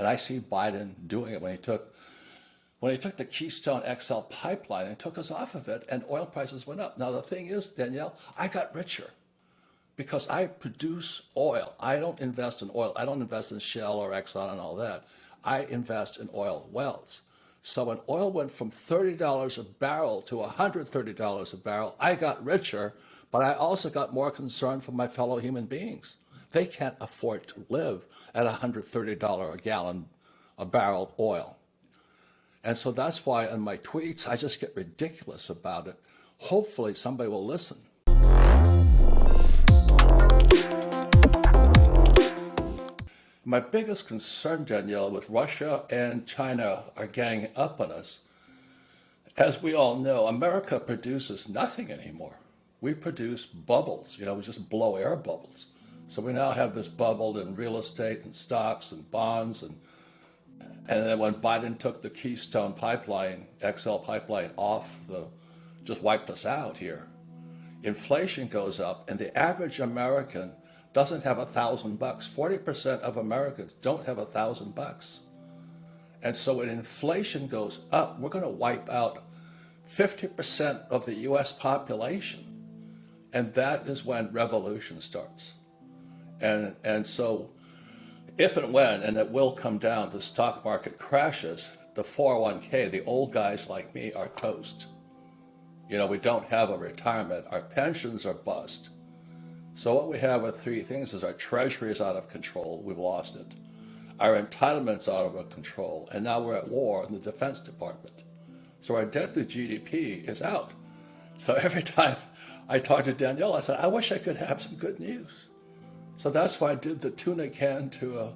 And I see Biden doing it when he took the Keystone XL pipeline and took us off of it, and oil prices went up. Now the thing is, Danielle, I got richer because I produce oil. I don't invest in oil. I don't invest in Shell or Exxon and all that. I invest in oil wells. So when oil went from $30 a barrel to $130 a barrel, I got richer, but I also got more concerned for my fellow human beings. They can't afford to live at $130 a gallon a barrel oil. And so that's why in my tweets, I just get ridiculous about it. Hopefully somebody will listen. My biggest concern, Danielle, with Russia and China are ganging up on us. As we all know, America produces nothing anymore. We produce bubbles, we just blow air bubbles. So we now have this bubble in real estate and stocks and bonds. And then when Biden took the Keystone pipeline, XL pipeline just wiped us out here. Inflation goes up and the average American doesn't have $1,000. 40% of Americans don't have $1,000. And so when inflation goes up, we're going to wipe out 50% of the US population. And that is when revolution starts. And so if and when, and it will come down, the stock market crashes, the 401k, the old guys like me are toast. We don't have a retirement. Our pensions are bust. So what we have are three things is our treasury is out of control. We've lost it. Our entitlements are out of control. And now we're at war in the Defense Department. So our debt to GDP is out. So every time I talk to Danielle, I said, I wish I could have some good news. So that's why I did the tuna can to a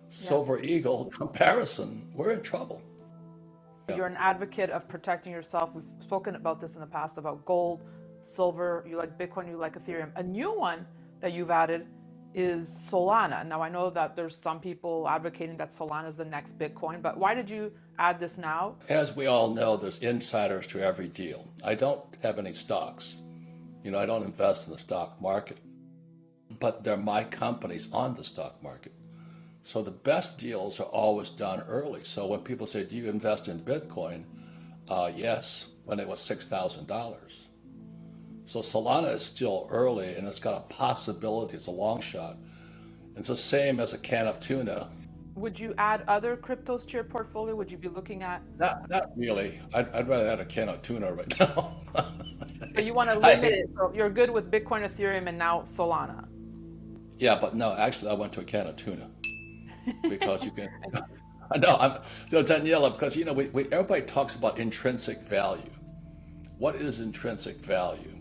silver eagle comparison. We're in trouble. You're an advocate of protecting yourself. We've spoken about this in the past about gold, silver, you like Bitcoin, you like Ethereum. A new one that you've added is Solana. Now I know that there's some people advocating that Solana is the next Bitcoin, but why did you add this now? As we all know, there's insiders to every deal. I don't have any stocks. I don't invest in the stock market, but they're my companies on the stock market. So the best deals are always done early. So when people say, do you invest in Bitcoin? Yes, when it was $6,000. So Solana is still early and it's got a possibility, it's a long shot. It's the same as a can of tuna. Would you add other cryptos to your portfolio? Would you be looking at? Not really. I'd rather add a can of tuna right now. So you want to limit it. So you're good with Bitcoin, Ethereum, and now Solana. Yeah, but no, actually I went to a can of tuna because you can. No, Daniela, because everybody talks about intrinsic value. What is intrinsic value?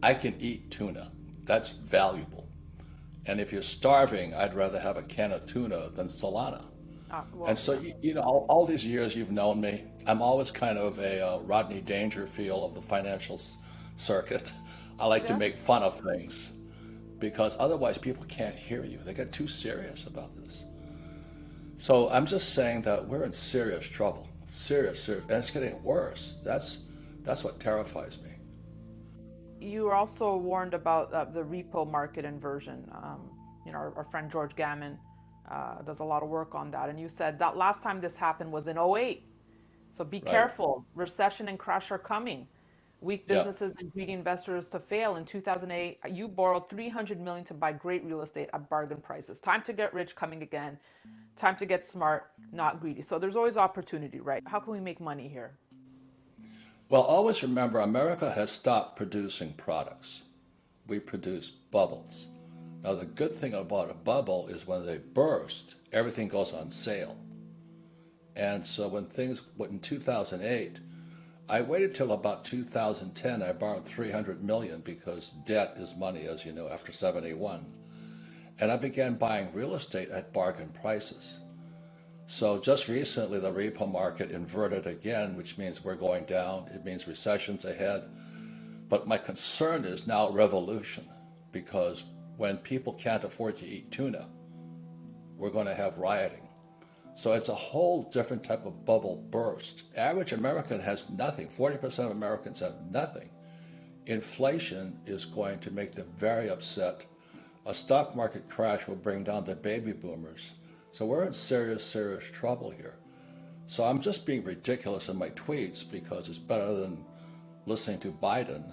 I can eat tuna. That's valuable. And if you're starving, I'd rather have a can of tuna than Solana. And so, all these years you've known me, I'm always kind of a Rodney Dangerfield of the financial circuit. I like to make fun of things because otherwise people can't hear you. They get too serious about this. So I'm just saying that we're in serious trouble, serious, and it's getting worse. That's what terrifies me. You were also warned about the repo market inversion. Our friend George Gammon does a lot of work on that. And you said that last time this happened was in '08. So be careful. Recession and crash are coming. Weak businesses and greedy investors to fail. In 2008, you borrowed $300 million to buy great real estate at bargain prices. Time to get rich coming again. Time to get smart, not greedy. So there's always opportunity, right? How can we make money here? Well, always remember, America has stopped producing products. We produce bubbles. Now, the good thing about a bubble is when they burst, everything goes on sale. And so in 2008, I waited till about 2010. I borrowed $300 million because debt is money, as you know, after 71. And I began buying real estate at bargain prices. So just recently, the repo market inverted again, which means we're going down. It means recession's ahead. But my concern is now revolution, because when people can't afford to eat tuna, we're going to have rioting. So it's a whole different type of bubble burst. Average American has nothing. 40% of Americans have nothing. Inflation is going to make them very upset. A stock market crash will bring down the baby boomers. So we're in serious, serious trouble here. So I'm just being ridiculous in my tweets because it's better than listening to Biden,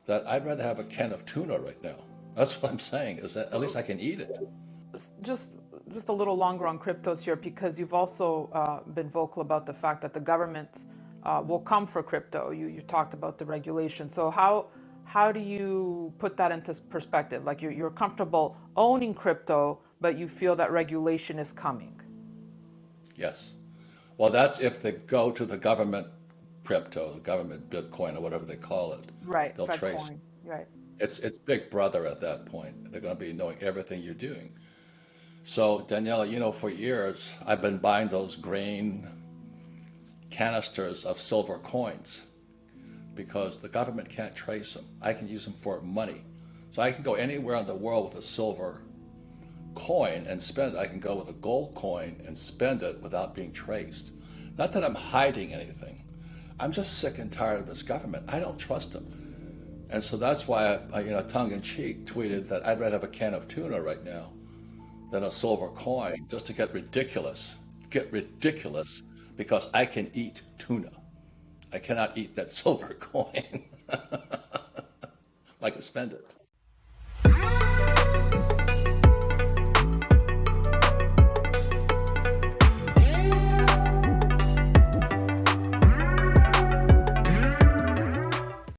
that I'd rather have a can of tuna right now. That's what I'm saying, is that at least I can eat it. just just a little longer on cryptos here, because you've also been vocal about the fact that the government will come for crypto. You talked about the regulation. So how do you put that into perspective? Like you're comfortable owning crypto, but you feel that regulation is coming. Yes. Well, that's if they go to the government crypto, the government Bitcoin, or whatever they call it. Right, They'll Fed trace. coin. Right. It's Big Brother at that point. They're going to be knowing everything you're doing. So, Daniela, for years I've been buying those grain canisters of silver coins because the government can't trace them. I can use them for money. So I can go anywhere in the world with a silver coin and spend it. I can go with a gold coin and spend it without being traced. Not that I'm hiding anything. I'm just sick and tired of this government. I don't trust them. And so that's why tongue in cheek, tweeted that I'd rather have a can of tuna right now than a silver coin, just to get ridiculous. Get ridiculous because I can eat tuna. I cannot eat that silver coin. I can spend it.